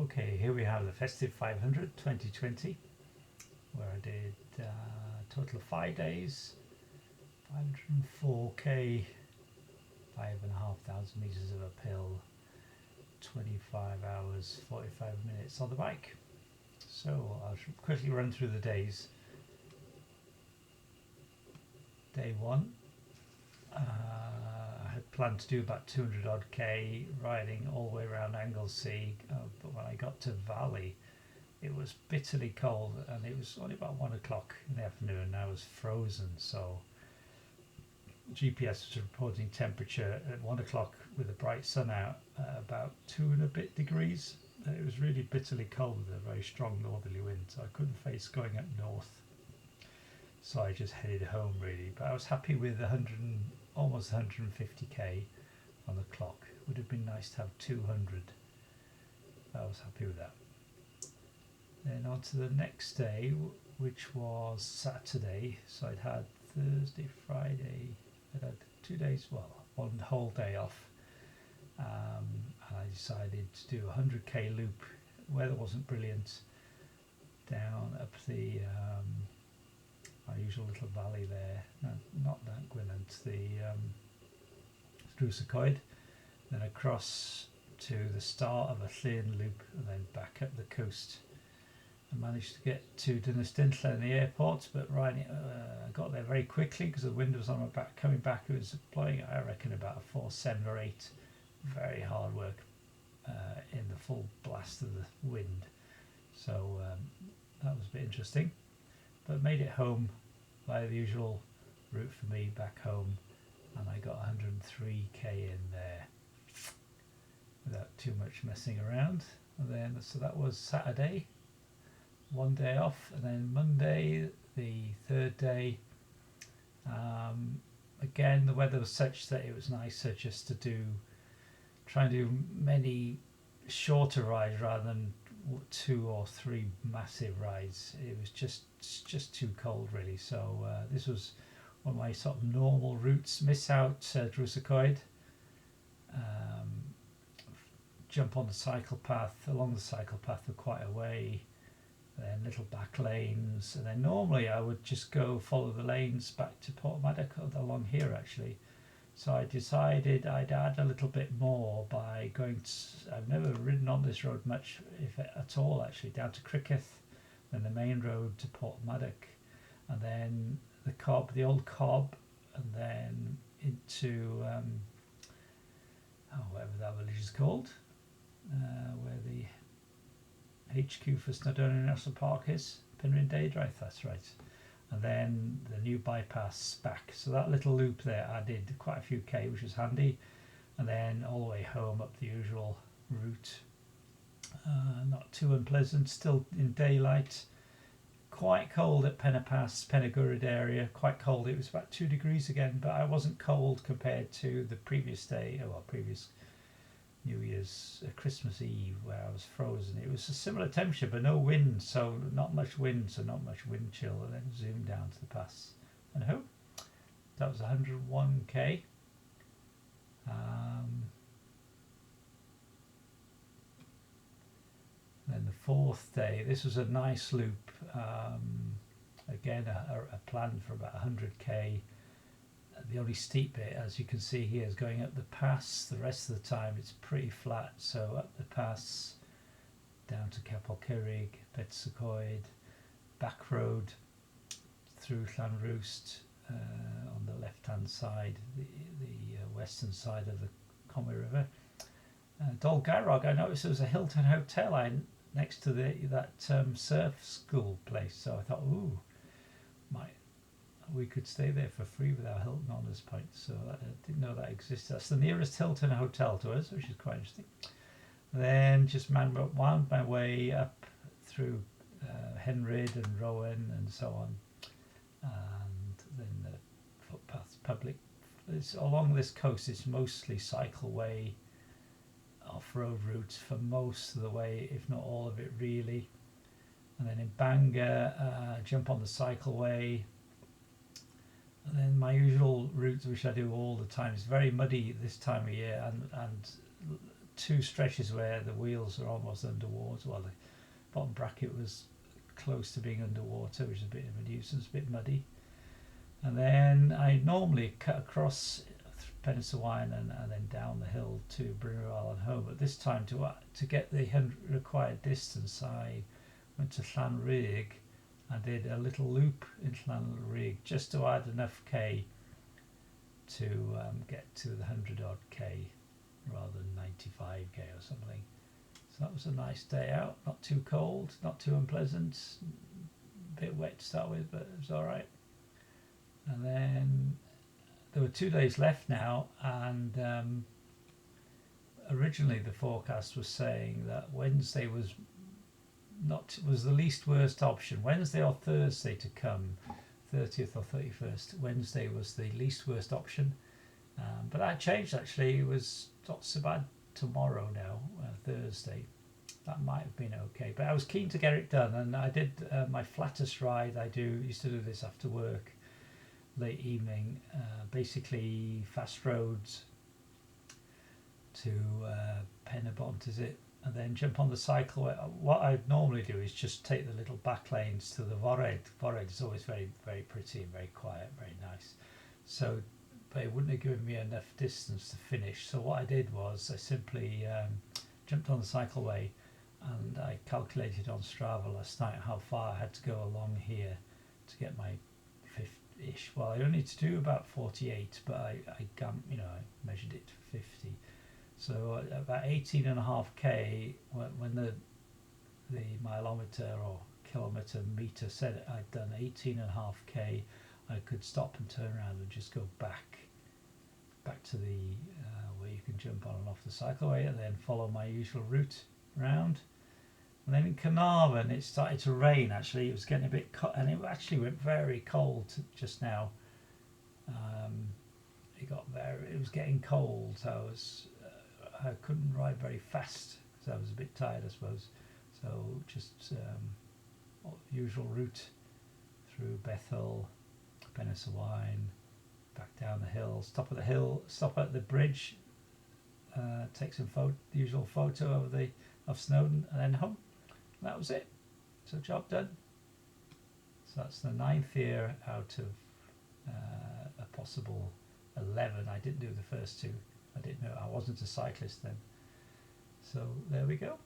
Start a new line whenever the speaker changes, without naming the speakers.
Okay, here we have the Festive 500 2020, where I did a total of 5 days, 504k, 5,500 meters of uphill, 25 hours, 45 minutes on the bike. So I'll quickly run through the days. Day one, I had planned to do about 200 odd k riding all the way around Anglesey, but when I got to Valley it was bitterly cold and it was only about 1 o'clock in the afternoon and I was frozen, so GPS was reporting temperature at 1 o'clock with a bright sun out about 2 and a bit degrees. It was really bitterly cold with a very strong northerly wind, so I couldn't face going up north, so I just headed home really. But I was happy with almost 150k on the clock. It would have been nice to have 200. I was happy with that. Then on to the next day, which was Saturday. So I'd had Thursday, Friday, I'd had 2 days, well, one whole day off, and I decided to do a 100k loop. Weather wasn't brilliant, down up the our usual little valley there, not that Gwynant, the Drusacoid, then across to the start of a thin loop and then back up the coast. I managed to get to Dunestintla in the airport, but I got there very quickly because the wind was on my back. Coming back it was blowing, I reckon, about a 4, 7 or 8. Very hard work in the full blast of the wind, so that was a bit interesting, but made it home by the usual route for me back home, and I got 103k in there without too much messing around. And then so that was Saturday, 1 day off, and then Monday, the third day, again the weather was such that it was nicer just to try and do many shorter rides rather than 2 or 3 massive rides. It was just too cold really, so this was one of my sort of normal routes. Miss out Drusacoid, jump on the cycle path, along the cycle path for quite a way, then little back lanes, and then normally I would just go follow the lanes back to Portmaddock along here actually. So I decided I'd add a little bit more by going to, I've never ridden on this road much, if at all actually, down to Cricketh, then the main road to Portmaddock, and then the Cobb, the old Cobb, and then into whatever that village is called, where the HQ for Snowdonia National Park is, Penrhyn Deudraeth, that's right. And then the new bypass back, so that little loop there I did quite a few k, which was handy, and then all the way home up the usual route. Not too unpleasant, still in daylight, quite cold at Penapass, Penagurad area, quite cold. It was about 2 degrees again, but I wasn't cold compared to the previous day, previous New Year's, Christmas Eve, where I was frozen. It was a similar temperature but no wind, so not much wind, so not much wind chill. And then zoom down to the pass, and home. That was 101k. Then the fourth day, this was a nice loop, again a plan for about 100k. The only steep bit, as you can see here, is going up the pass. The rest of the time it's pretty flat, so up the pass, down to Capel Curig, Betsacoid, back road through Llanrwst, on the left hand side, the western side of the Conwy River. Dolgarrog, I noticed there was a Hilton Hotel next to that surf school place, so I thought, ooh, we could stay there for free with our Hilton Honours points, so I didn't know that existed. That's the nearest Hilton hotel to us, which is quite interesting. Then just wound my way up through Henryd and Rowan and so on, and then the footpaths, public. It's along this coast, it's mostly cycleway, off-road routes for most of the way, if not all of it really. And then in Bangor, jump on the cycleway. And then my usual route, which I do all the time, is very muddy this time of year, and 2 stretches where the wheels are almost underwater. Well, the bottom bracket was close to being underwater, which is a bit of a nuisance, a bit muddy. And then I normally cut across Pennsylvania and then down the hill to Brunel and home. But this time, to get the required distance, I went to Llanrug and did a little loop in Llanrug just to add enough K to get to the 100 odd K rather than 95 K or something. So that was a nice day out, not too cold, not too unpleasant, a bit wet to start with, but it was alright. And then there were 2 days left now, and originally the forecast was saying that Wednesday was the least worst option. Wednesday or Thursday to come, 30th or 31st. Wednesday was the least worst option, but that changed actually. It was not so bad tomorrow now, Thursday. That might have been okay, but I was keen to get it done, and I did my flattest ride. used to do this after work, late evening, basically fast roads to Pennebont, is it, and then jump on the cycle. What I normally do is just take the little back lanes to the Vored. Vored is always very, very pretty and very quiet, very nice. So, but it wouldn't have given me enough distance to finish. So what I did was I simply jumped on the cycleway, and I calculated on Strava last night how far I had to go along here to get my 50-ish. Well, I only need to do about 48, but I measured it to 50. So about 18.5 K, when the mileometer or kilometer meter said I'd done 18.5 K, I could stop and turn around and just go back to the where you can jump on and off the cycleway, and then follow my usual route round. And then in Carnarvon it started to rain. Actually, it was getting a bit and it actually went very cold just now. It was getting cold, so I couldn't ride very fast because I was a bit tired, I suppose. So just usual route through Bethel, Pennsylvania, back down the hill, stop at the bridge, take some usual photo of Snowdon, and then home. That was it. So job done. So that's the 9th year out of a possible 11. I didn't do the first 2. I didn't know, I wasn't a cyclist then. So there we go.